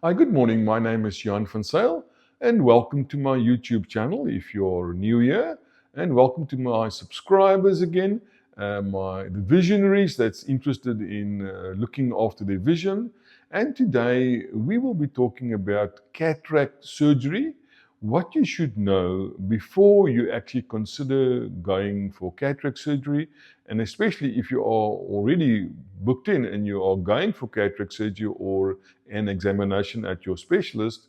Hi, good morning. My name is Jan van Zyl, and welcome to my YouTube channel if you're new here, and welcome to my subscribers again, the visionaries that's interested in looking after their vision. And today we will be talking about cataract surgery, what you should know before you actually consider going for cataract surgery, and especially if you are already booked in and you are going for cataract surgery or an examination at your specialist.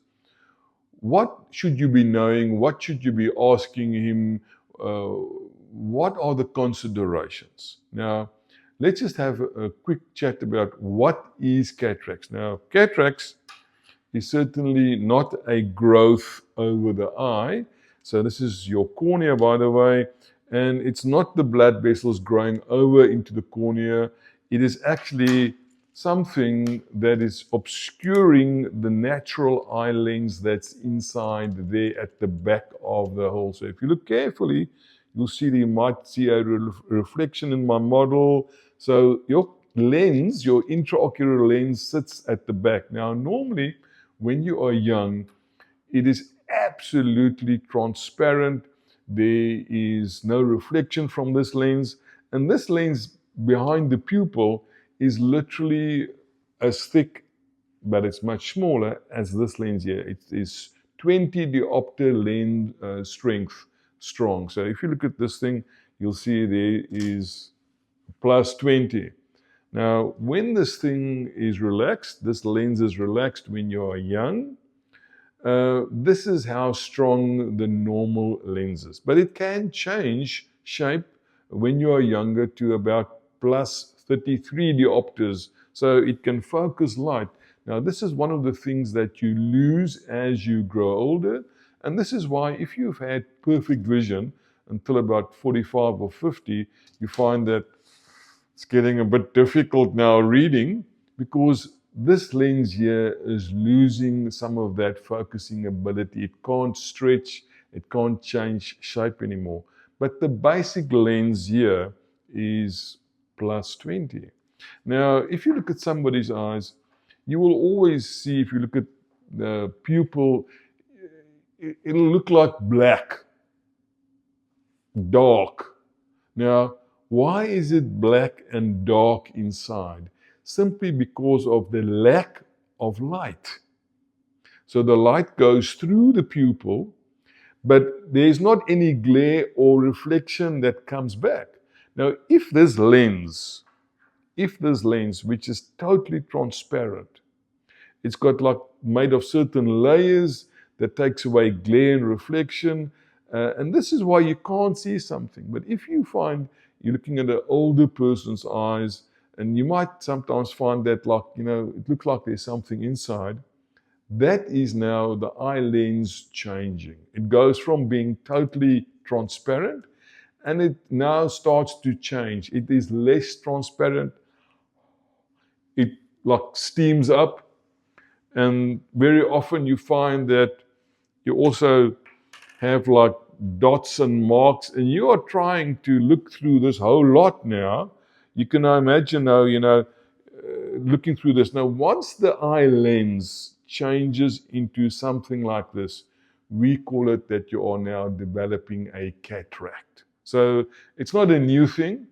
What should you be knowing? What should you be asking him? What are the considerations? Now, let's just have a quick chat about what is cataracts. Now, cataracts is certainly not a growth over the eye. So this is your cornea, by the way, and it's not the blood vessels growing over into the cornea. It is actually something that is obscuring the natural eye lens that's inside there at the back of the hole. So if you look carefully, you'll see that you might see a reflection in my model. So your lens, your intraocular lens, sits at the back. Now, normally, when you are young, it is absolutely transparent. There is no reflection from this lens. And this lens behind the pupil is literally as thick, but it's much smaller as this lens here. It is 20 diopter lens strength strong. So if you look at this thing, you'll see there is plus 20. Now, when this thing is relaxed, this lens is relaxed when you are young, this is how strong the normal lens is. But it can change shape when you are younger to about plus 33 diopters, so it can focus light. Now, this is one of the things that you lose as you grow older, and this is why if you've had perfect vision until about 45 or 50, you find that it's getting a bit difficult now reading because this lens here is losing some of that focusing ability. It can't stretch, it can't change shape anymore. But the basic lens here is plus 20. Now, if you look at somebody's eyes, you will always see, if you look at the pupil, it'll look like black, dark. Now, why is it black and dark inside? Simply because of the lack of light. So the light goes through the pupil, but there's not any glare or reflection that comes back. Now, if this lens, which is totally transparent, it's got like made of certain layers that takes away glare and reflection, and this is why you can't see something. But if you find you're looking at an older person's eyes, and you might sometimes find that, like, it looks like there's something inside, that is now the eye lens changing. It goes from being totally transparent, and it now starts to change. It is less transparent. It like steams up, and very often you find that you also have like dots and marks, and you are trying to look through this whole lot now. You can now imagine now, looking through this. Now, once the eye lens changes into something like this, we call it that you are now developing a cataract. So it's not a new thing.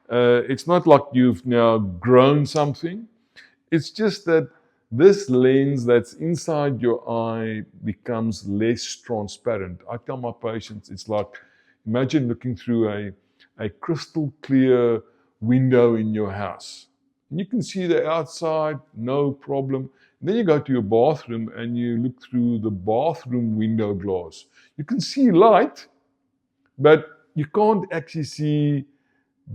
It's not like you've now grown something. It's just that this lens that's inside your eye becomes less transparent. I tell my patients, it's like, imagine looking through a crystal clear window in your house. And you can see the outside, no problem. And then you go to your bathroom and you look through the bathroom window glass. You can see light, but you can't actually see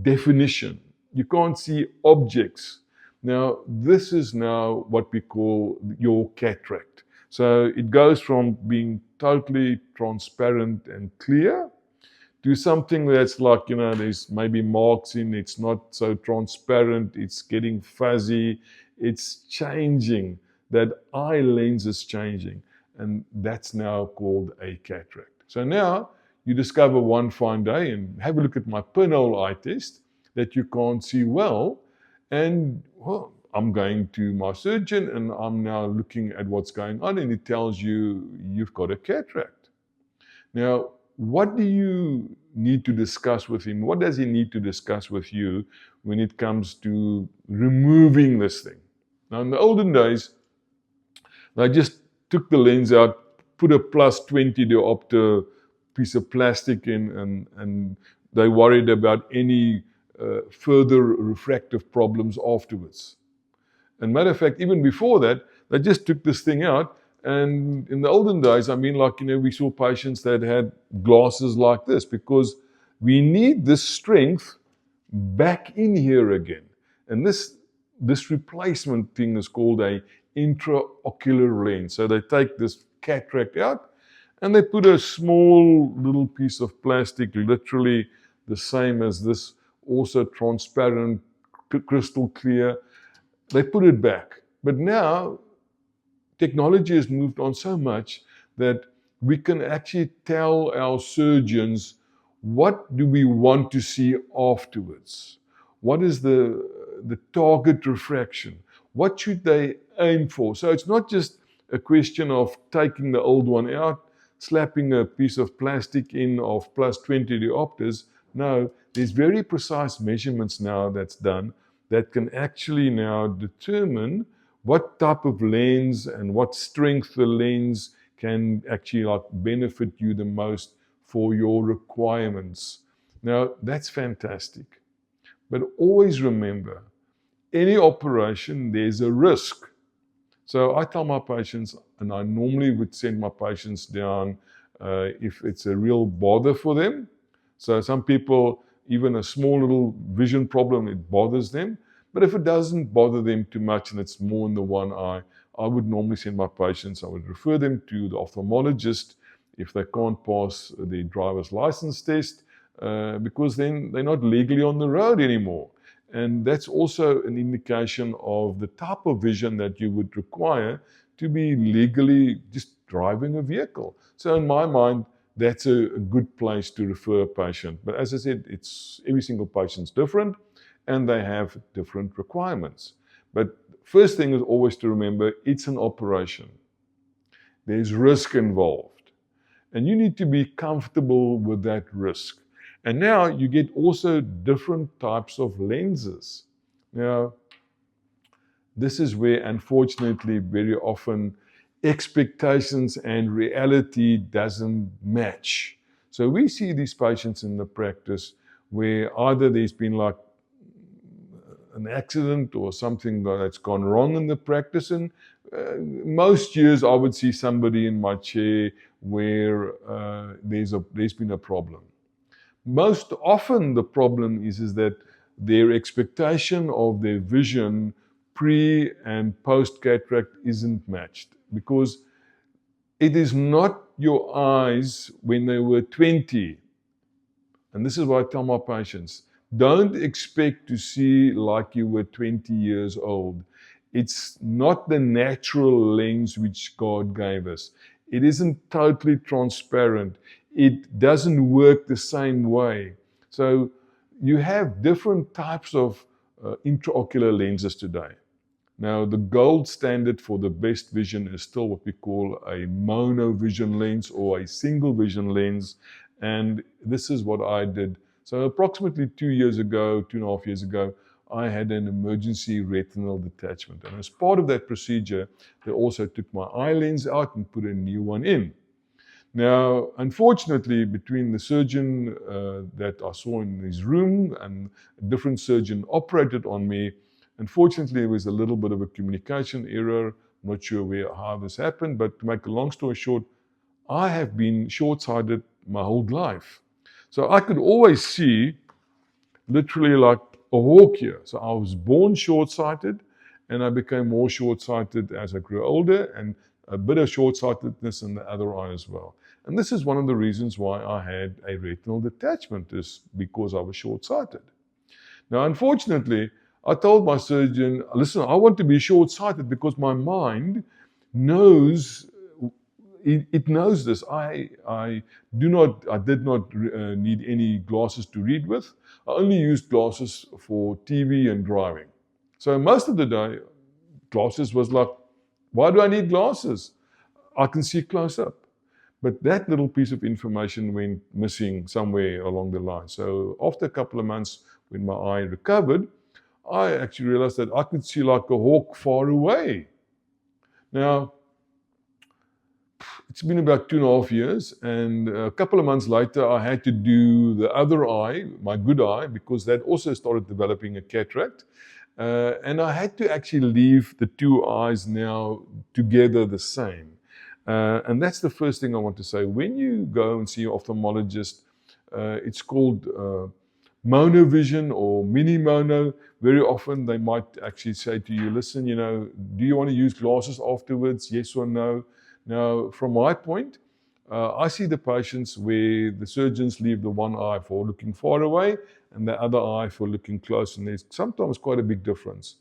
definition. You can't see objects. Now, this is now what we call your cataract. So it goes from being totally transparent and clear to something that's like, there's maybe marks in, it's not so transparent, it's getting fuzzy, it's changing. That eye lens is changing, and that's now called a cataract. So now you discover one fine day and have a look at my pinhole eye test that you can't see well. And well, I'm going to my surgeon and I'm now looking at what's going on, and he tells you you've got a cataract. Now, what do you need to discuss with him? What does he need to discuss with you when it comes to removing this thing? Now, in the olden days, they just took the lens out, put a plus 20 diopter piece of plastic in, and they worried about any further refractive problems afterwards. And matter of fact, even before that, they just took this thing out. And in the olden days, I mean, like, we saw patients that had glasses like this, because we need this strength back in here again. And this replacement thing is called a intraocular lens. So they take this cataract out and they put a small little piece of plastic, literally the same as this, also transparent, crystal clear. They put it back. But now technology has moved on so much that we can actually tell our surgeons what do we want to see afterwards. What is the target refraction? What should they aim for? So it's not just a question of taking the old one out, slapping a piece of plastic in of plus 20 diopters. No, there's very precise measurements now that's done that can actually now determine what type of lens and what strength the lens can actually benefit you the most for your requirements. Now, that's fantastic. But always remember, any operation, there's a risk. So I tell my patients, and I normally would send my patients down if it's a real bother for them. So some people, even a small little vision problem, it bothers them. But if it doesn't bother them too much and it's more in the one eye, I would normally send my patients, I would refer them to the ophthalmologist if they can't pass the driver's license test, because then they're not legally on the road anymore. And that's also an indication of the type of vision that you would require to be legally just driving a vehicle. So in my mind, that's a good place to refer a patient. But as I said, every single patient's different and they have different requirements. But first thing is always to remember, it's an operation. There's risk involved. And you need to be comfortable with that risk. And now you get also different types of lenses. Now, this is where, unfortunately, very often expectations and reality doesn't match. So we see these patients in the practice where either there's been an accident or something that's gone wrong in the practice. And most years I would see somebody in my chair where there's been a problem. Most often the problem is that their expectation of their vision pre and post cataract isn't matched, because it is not your eyes when they were 20. And this is what I tell my patients. Don't expect to see like you were 20 years old. It's not the natural lens which God gave us. It isn't totally transparent. It doesn't work the same way. So you have different types of intraocular lenses today. Now, the gold standard for the best vision is still what we call a monovision lens or a single vision lens. And this is what I did. So approximately 2 years ago, 2.5 years ago, I had an emergency retinal detachment. And as part of that procedure, they also took my eye lens out and put a new one in. Now, unfortunately, between the surgeon that I saw in his room and a different surgeon operated on me, unfortunately, there was a little bit of a communication error. I'm not sure how this happened, but to make a long story short, I have been short-sighted my whole life. So I could always see literally like a hawk here. So I was born short-sighted, and I became more short-sighted as I grew older, and a bit of short-sightedness in the other eye as well. And this is one of the reasons why I had a retinal detachment, is because I was short-sighted. Now, unfortunately, I told my surgeon, listen, I want to be short-sighted because my mind knows, it knows this. I did not need any glasses to read with. I only used glasses for TV and driving. So most of the day, glasses was like, why do I need glasses? I can see close up. But that little piece of information went missing somewhere along the line. So after a couple of months, when my eye recovered, I actually realized that I could see like a hawk far away. Now, it's been about 2.5 years, and a couple of months later, I had to do the other eye, my good eye, because that also started developing a cataract. And I had to actually leave the two eyes now together the same. And that's the first thing I want to say. When you go and see an ophthalmologist, it's called monovision or mini mono. Very often they might actually say to you, listen, do you want to use glasses afterwards? Yes or no? Now, from my point, I see the patients where the surgeons leave the one eye for looking far away and the other eye for looking close, and there's sometimes quite a big difference.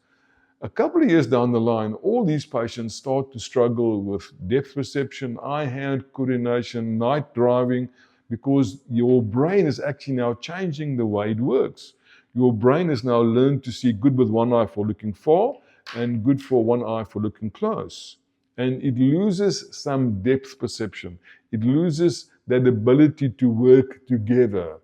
A couple of years down the line, all these patients start to struggle with depth perception, eye-hand coordination, night driving, because your brain is actually now changing the way it works. Your brain has now learned to see good with one eye for looking far and good for one eye for looking close. And it loses some depth perception. It loses that ability to work together.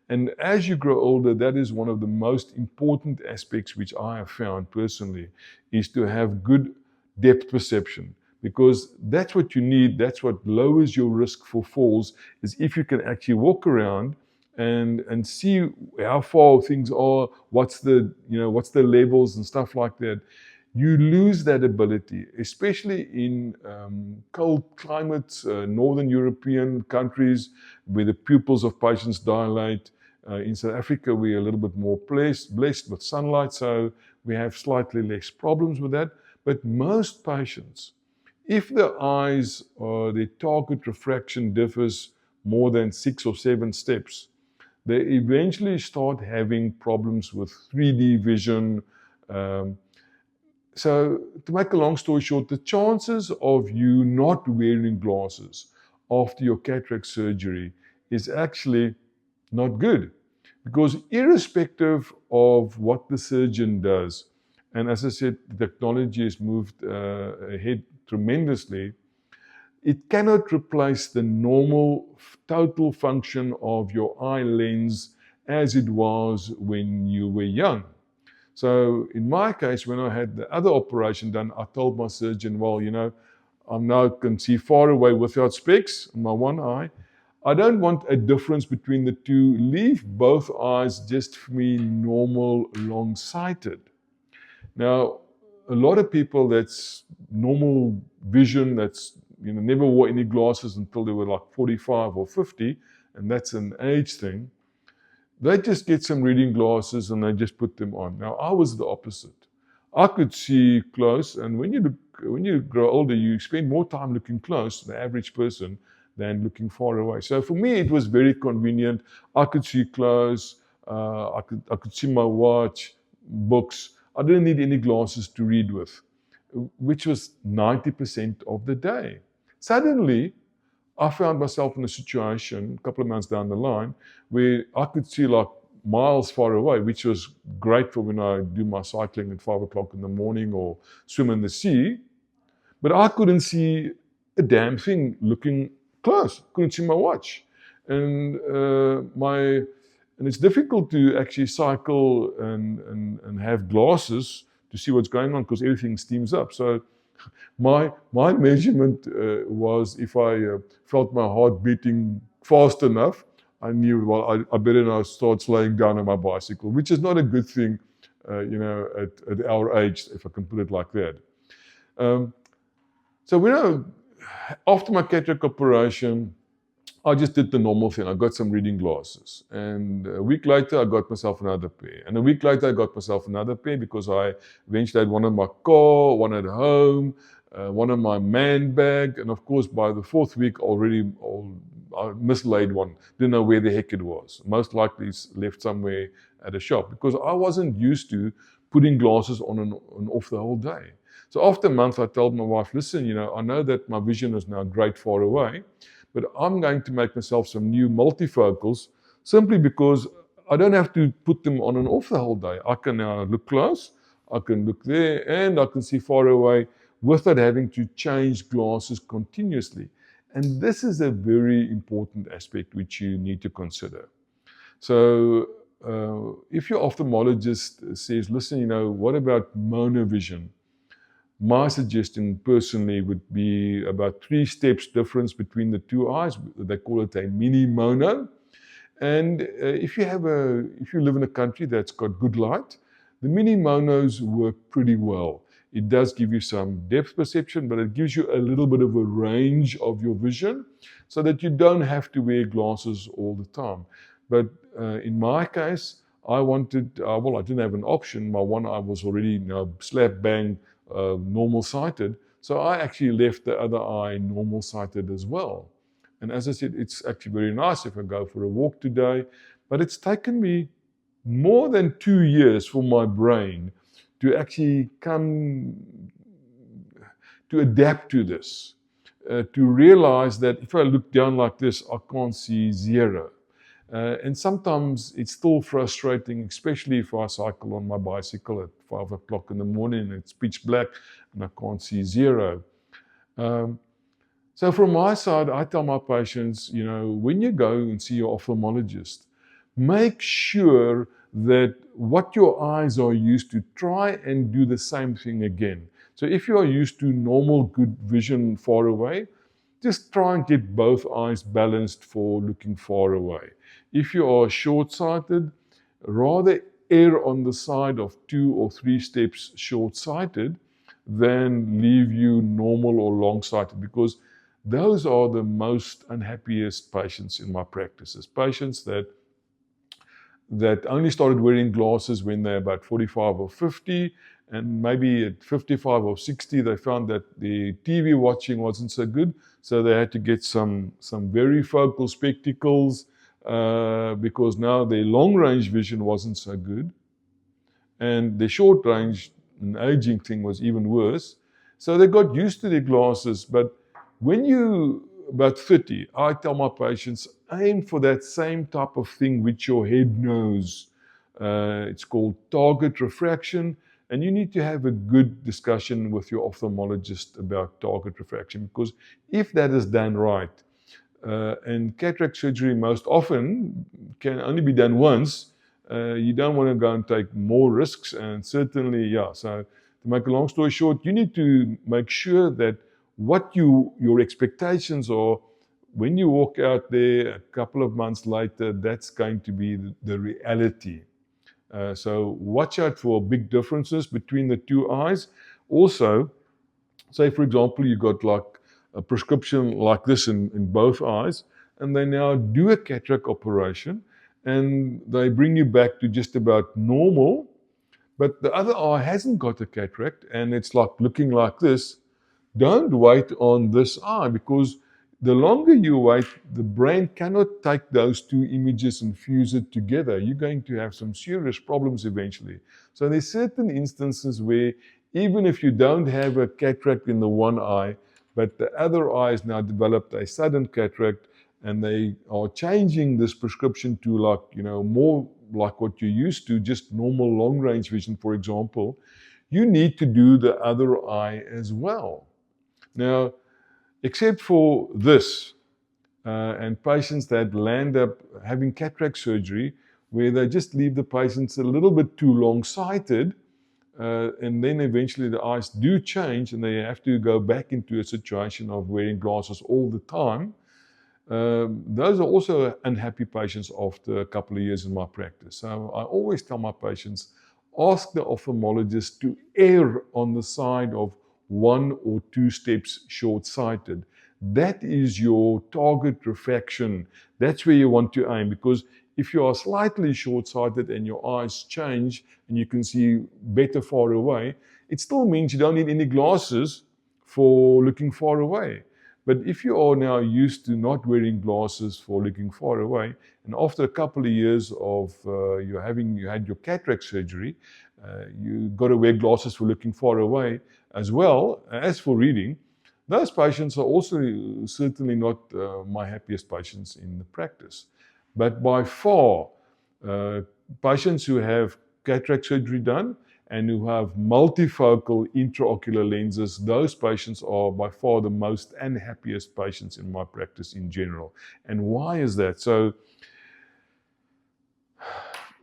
And as you grow older, that is one of the most important aspects which I have found personally, is to have good depth perception. Because that's what you need, that's what lowers your risk for falls, is if you can actually walk around and see how far things are, what's the levels and stuff like that. You lose that ability, especially in cold climates, Northern European countries, where the pupils of patients dilate. In South Africa, we're a little bit more blessed with sunlight, so we have slightly less problems with that. But most patients, if their eyes or their target refraction differs more than 6 or 7 steps, they eventually start having problems with 3D vision. So to make a long story short, the chances of you not wearing glasses after your cataract surgery is actually not good. Because irrespective of what the surgeon does, and as I said, the technology has moved ahead tremendously, it cannot replace the normal total function of your eye lens as it was when you were young. So in my case, when I had the other operation done, I told my surgeon, well, I now can see far away without specs in my one eye. I don't want a difference between the two. Leave both eyes just for me normal, long-sighted. Now, a lot of people that's normal vision, that's never wore any glasses until they were like 45 or 50, and that's an age thing. They just get some reading glasses and they just put them on. Now, I was the opposite. I could see close, and when you grow older, you spend more time looking close than the average person than looking far away. So for me, it was very convenient. I could see close. I could see my watch, books. I didn't need any glasses to read with, which was 90% of the day. Suddenly, I found myself in a situation a couple of months down the line where I could see like miles far away, which was great for when I do my cycling at 5 o'clock in the morning or swim in the sea. But I couldn't see a damn thing looking close. Couldn't see my watch. And it's difficult to actually cycle and have glasses to see what's going on because everything steams up. So my measurement was if I felt my heart beating fast enough, I knew, well, I better now start slowing down on my bicycle, which is not a good thing, at our age, if I can put it like that. So after my cataract operation, I just did the normal thing. I got some reading glasses. And a week later, I got myself another pair. And a week later, I got myself another pair because I eventually had one in my car, one at home, one in my man bag. And of course, by the 4th week, I mislaid one. Didn't know where the heck it was. Most likely it's left somewhere at a shop because I wasn't used to putting glasses on and off the whole day. So after a month, I told my wife, listen, I know that my vision is now great far away, but I'm going to make myself some new multifocals simply because I don't have to put them on and off the whole day. I can now look close, I can look there and I can see far away without having to change glasses continuously. And this is a very important aspect which you need to consider. So if your ophthalmologist says, listen, what about monovision? My suggestion personally would be about 3 steps difference between the two eyes. They call it a mini mono. And if you live in a country that's got good light, the mini monos work pretty well. It does give you some depth perception, but it gives you a little bit of a range of your vision so that you don't have to wear glasses all the time. But in my case, I didn't have an option. My one eye was already slap bang normal sighted. So I actually left the other eye normal sighted as well. And as I said, it's actually very nice if I go for a walk today. But it's taken me more than 2 years for my brain to actually come to adapt to this, to realize that if I look down like this, I can't see zero. And sometimes it's still frustrating, especially if I cycle on my bicycle at 5 o'clock in the morning and it's pitch black and I can't see zero. So from my side, I tell my patients, when you go and see your ophthalmologist, make sure that what your eyes are used to, try and do the same thing again. So if you are used to normal good vision far away, just try and get both eyes balanced for looking far away. If you are short-sighted, rather err on the side of 2 or 3 steps short-sighted than leave you normal or long-sighted, because those are the most unhappiest patients in my practices. Patients that only started wearing glasses when they're about 45 or 50, and maybe at 55 or 60 they found that the TV watching wasn't so good, so they had to get some varifocal spectacles because now their long-range vision wasn't so good, and the short-range and aging thing was even worse. So they got used to their glasses. But when you about 30, I tell my patients, aim for that same type of thing which your head knows. It's called target refraction, and you need to have a good discussion with your ophthalmologist about target refraction, because if that is done right, and cataract surgery most often can only be done once, you don't want to go and take more risks. And certainly, so to make a long story short, you need to make sure that what your expectations are when you walk out there a couple of months later, that's going to be the reality. So watch out for big differences between the two eyes. Also, say for example, you got like a prescription like this in both eyes, and they now do a cataract operation, and they bring you back to just about normal, but the other eye hasn't got a cataract, and it's like looking like this. Don't wait on this eye, because the longer you wait, the brain cannot take those two images and fuse it together. You're going to have some serious problems eventually. So there's certain instances where even if you don't have a cataract in the one eye, but the other eye has now developed a sudden cataract, and they are changing this prescription to more like what you're used to, just normal long-range vision, for example, you need to do the other eye as well. Now, except for this, and patients that land up having cataract surgery, where they just leave the patients a little bit too long-sighted, and then eventually the eyes do change and they have to go back into a situation of wearing glasses all the time. Those are also unhappy patients after a couple of years in my practice. So I always tell my patients, ask the ophthalmologist to err on the side of 1 or 2 steps short-sighted. That is your target refraction. That's where you want to aim, because if you are slightly short-sighted and your eyes change and you can see better far away, it still means you don't need any glasses for looking far away. But if you are now used to not wearing glasses for looking far away, and after a couple of years of you had your cataract surgery, you got to wear glasses for looking far away as well as for reading, those patients are also certainly not my happiest patients in the practice. But by far, patients who have cataract surgery done and who have multifocal intraocular lenses, those patients are by far the most unhappiest patients in my practice in general. And why is that? So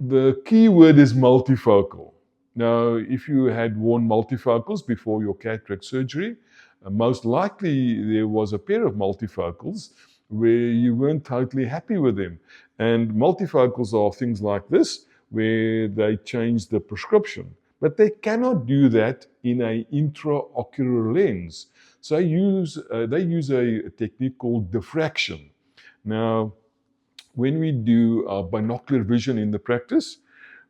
the key word is multifocal. Now, if you had worn multifocals before your cataract surgery, most likely there was a pair of multifocals where you weren't totally happy with them. And multifocals are things like this, where they change the prescription. But they cannot do that in an intraocular lens. So they use a technique called diffraction. Now, when we do binocular vision in the practice,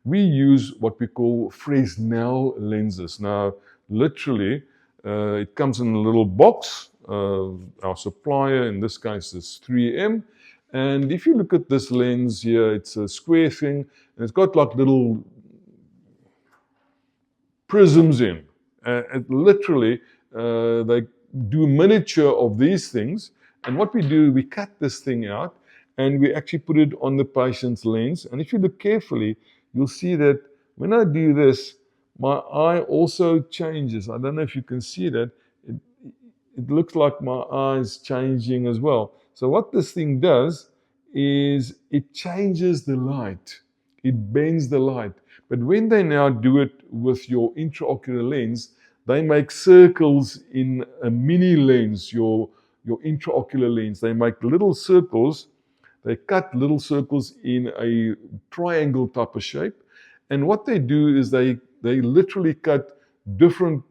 we use what we call Fresnel lenses. Now, literally, it comes in a little box. Our supplier, in this case, is 3M. And if you look at this lens here, it's a square thing, and it's got like little prisms in. Literally, they do miniature of these things. And what we do, we cut this thing out, and we actually put it on the patient's lens. And if you look carefully, you'll see that when I do this, my eye also changes. I don't know if you can see that. It looks like my eye is changing as well. So what this thing does is it changes the light. It bends the light. But when they now do it with your intraocular lens, they make circles in a mini lens, your intraocular lens. They make little circles. They cut little circles in a triangle type of shape. And what they do is they literally cut different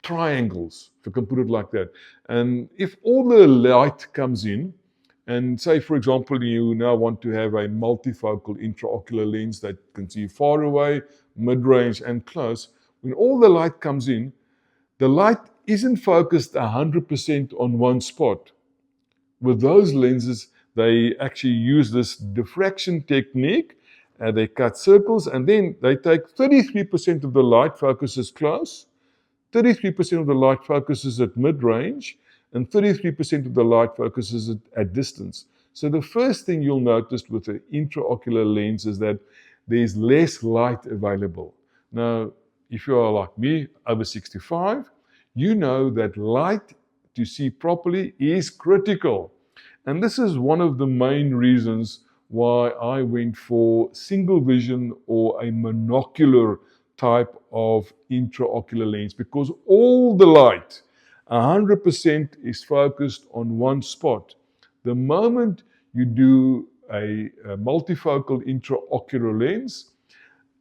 triangles, if you can put it like that. And if all the light comes in, and say, for example, you now want to have a multifocal intraocular lens that can see far away, mid-range, and close, when all the light comes in, the light isn't focused 100% on one spot. With those lenses, they actually use this diffraction technique. They cut circles, and then they take 33% of the light focuses close, 33% of the light focuses at mid-range, and 33% of the light focuses at distance. So the first thing you'll notice with the intraocular lens is that there's less light available. Now, if you are like me, over 65, you know that light to see properly is critical. And this is one of the main reasons why I went for single vision or a monocular type of intraocular lens, because all the light, 100%, is focused on one spot. The moment you do a multifocal intraocular lens,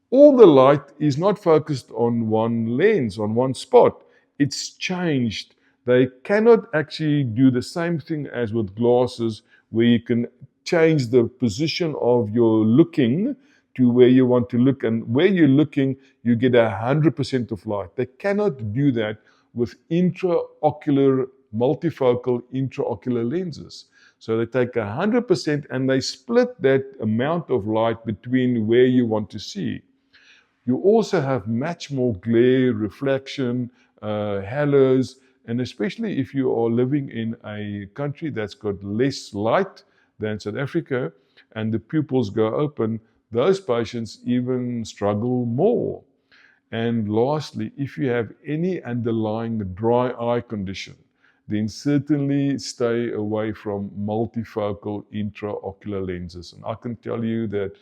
all the light is not focused on one lens, on one spot. It's changed. They cannot actually do the same thing as with glasses, where you can change the position of your looking to where you want to look, and where you're looking, you get 100% of light. They cannot do that with multifocal intraocular lenses. So they take 100% and they split that amount of light between where you want to see. You also have much more glare, reflection, halos, and especially if you are living in a country that's got less light than South Africa and the pupils go open, those patients even struggle more. And lastly, if you have any underlying dry eye condition, then certainly stay away from multifocal intraocular lenses. And I can tell you that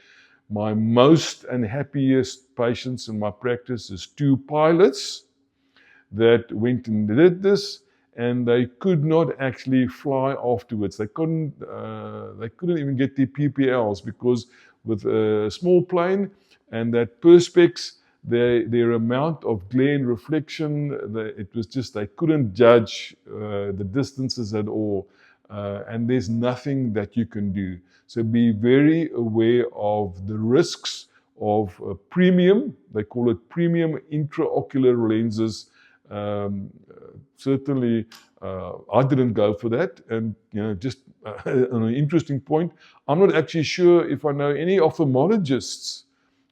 my most unhappiest patients in my practice is 2 pilots that went and did this, and they could not actually fly afterwards. They couldn't even get their PPLs, because with a small plane and that perspex, their amount of glare and reflection, it was just, they couldn't judge the distances at all. And there's nothing that you can do. So be very aware of the risks of premium, they call it premium intraocular lenses. Certainly, I didn't go for that. And just on an interesting point, I'm not actually sure if I know any ophthalmologists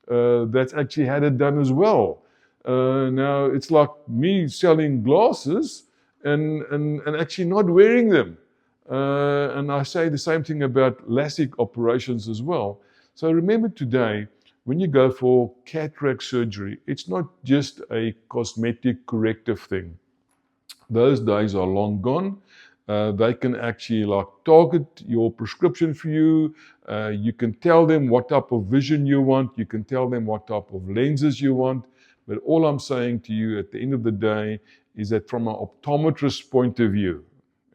that's actually had it done as well. Now, it's like me selling glasses and actually not wearing them. And I say the same thing about LASIK operations as well. So remember today, when you go for cataract surgery, it's not just a cosmetic corrective thing. Those days are long gone. They can actually target your prescription for you. You can tell them what type of vision you want. You can tell them what type of lenses you want. But all I'm saying to you at the end of the day is that from an optometrist point of view,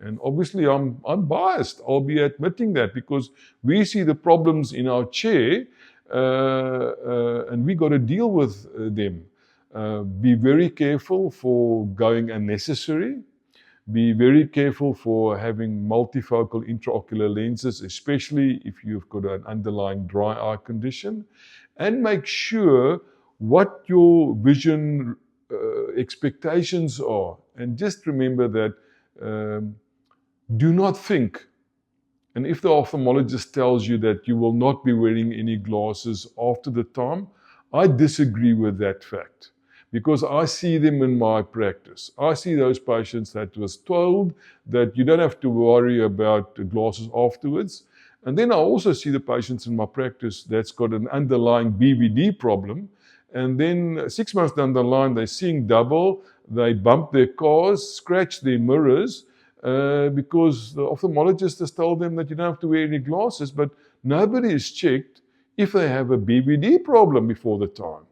and obviously I'm biased, I'll be admitting that, because we see the problems in our chair and we got to deal with them. Be very careful for going unnecessary. Be very careful for having multifocal intraocular lenses, especially if you've got an underlying dry eye condition. And make sure what your vision expectations are. And just remember that do not think, and if the ophthalmologist tells you that you will not be wearing any glasses after the time, I disagree with that fact. Because I see them in my practice. I see those patients that was told that you don't have to worry about the glasses afterwards. And then I also see the patients in my practice that's got an underlying BVD problem. And then 6 months down the line, they're seeing double. They bump their cars, scratch their mirrors, because the ophthalmologist has told them that you don't have to wear any glasses. But nobody is checked if they have a BVD problem before the time.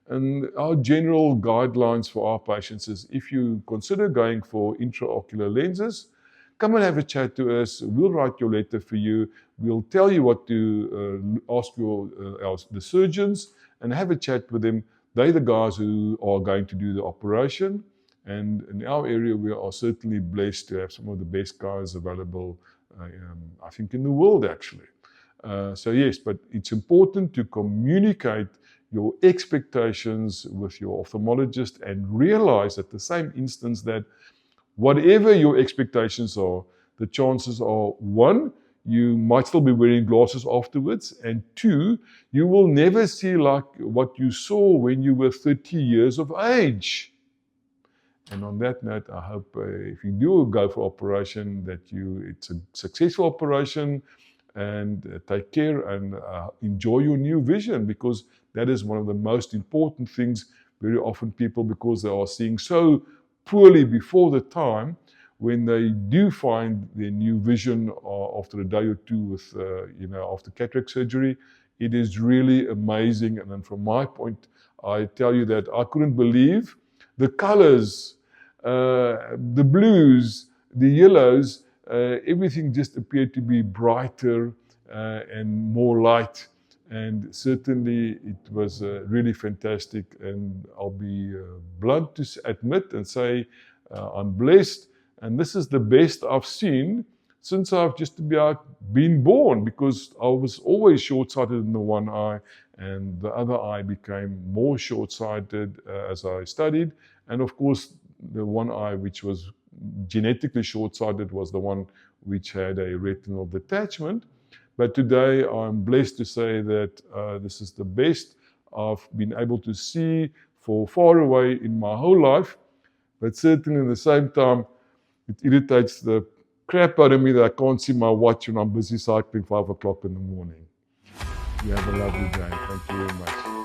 And our general guidelines for our patients is, if you consider going for intraocular lenses, come and have a chat to us. We'll write your letter for you. We'll tell you what to ask the surgeons, and have a chat with them. They're the guys who are going to do the operation. And in our area, we are certainly blessed to have some of the best guys available, I think, in the world, actually. So yes, but it's important to communicate your expectations with your ophthalmologist and realize at the same instance that whatever your expectations are, the chances are, one, you might still be wearing glasses afterwards, and two, you will never see like what you saw when you were 30 years of age. And on that note, I hope if you do go for operation, that it's a successful operation, and take care and enjoy your new vision, because that is one of the most important things. Very often people, because they are seeing so poorly before the time, when they do find their new vision after a day or two with, after cataract surgery, it is really amazing. And then from my point, I tell you that I couldn't believe the colors, the blues, the yellows, everything just appeared to be brighter and more light. And certainly it was really fantastic. And I'll be blunt to admit and say I'm blessed. And this is the best I've seen since I've just about been born, because I was always short-sighted in the one eye, and the other eye became more short-sighted as I studied. And of course, the one eye which was genetically short-sighted was the one which had a retinal detachment. But today I'm blessed to say that this is the best I've been able to see for far away in my whole life. But certainly at the same time, it irritates the crap out of me that I can't see my watch when I'm busy cycling 5 o'clock in the morning. You have a lovely day. Thank you very much.